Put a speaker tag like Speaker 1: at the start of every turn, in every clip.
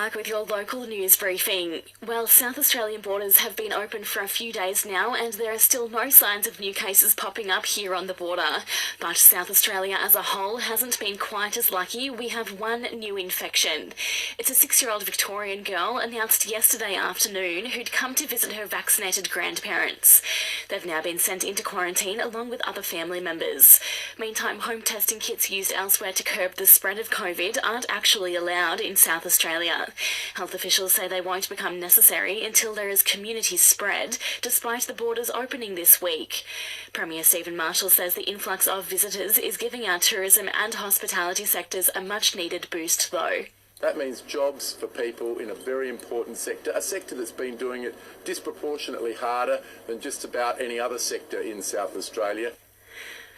Speaker 1: Clarke with your local news briefing. Well, South Australian borders have been open for a few days now and there are still no signs of new cases popping up here on the border. But South Australia as a whole hasn't been quite as lucky. We have one new infection. It's a 6-year-old Victorian girl announced yesterday afternoon who'd come to visit her vaccinated grandparents. They've now been sent into quarantine along with other family members. Meantime, home testing kits used elsewhere to curb the spread of COVID aren't actually allowed in South Australia. Health officials say they won't become necessary until there is community spread, despite the borders opening this week. Premier Stephen Marshall says the influx of visitors is giving our tourism and hospitality sectors a much-needed boost, though.
Speaker 2: That means jobs for people in a very important sector, a sector that's been doing it disproportionately harder than just about any other sector in South Australia.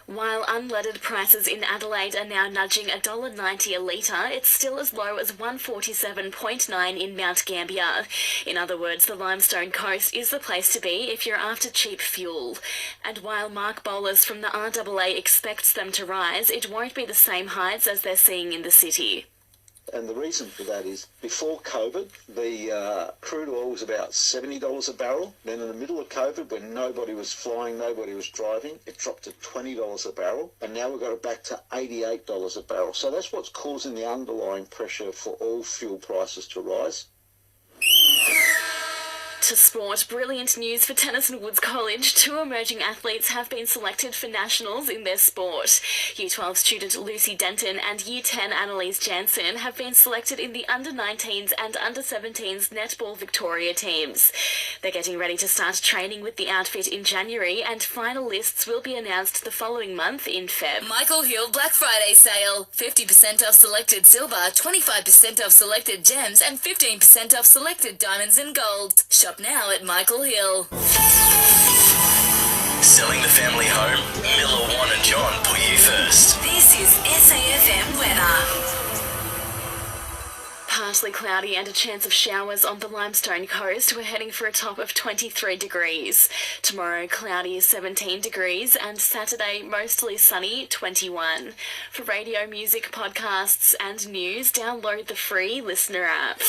Speaker 1: While unleaded prices in Adelaide are now nudging $1.90 a litre, it's still as low as $1.47.9 in Mount Gambier. In other words, the Limestone coast is the place to be if you're after cheap fuel. And while Mark Bowlers from the RAA expects them to rise, it won't be the same heights as they're seeing in the city.
Speaker 3: And the reason for that is, before COVID, the crude oil was about $70 a barrel. Then in the middle of COVID, when nobody was flying, nobody was driving, it dropped to $20 a barrel. And now we've got it back to $88 a barrel. So that's what's causing the underlying pressure for all fuel prices to rise.
Speaker 1: To sport, brilliant news for Tennyson Woods College. 2 emerging athletes have been selected for nationals in their sport. Year 12 student Lucy Denton and Year 10 Annalise Jansen have been selected in the Under-19s and Under-17s Netball Victoria teams. They're getting ready to start training with the outfit in January and final lists will be announced the following month in Feb.
Speaker 4: Michael Hill Black Friday sale. 50% off selected silver, 25% off selected gems and 15% off selected diamonds and gold. Shop now at Michael Hill.
Speaker 5: Selling the family home? Miller, Wan and John put you first.
Speaker 4: This is SAFM weather.
Speaker 1: Partly cloudy and a chance of showers on the Limestone coast. We're heading for a top of 23 degrees. Tomorrow, cloudy 17 degrees and Saturday, mostly sunny 21. For radio, music, podcasts and news, download the free Listener app.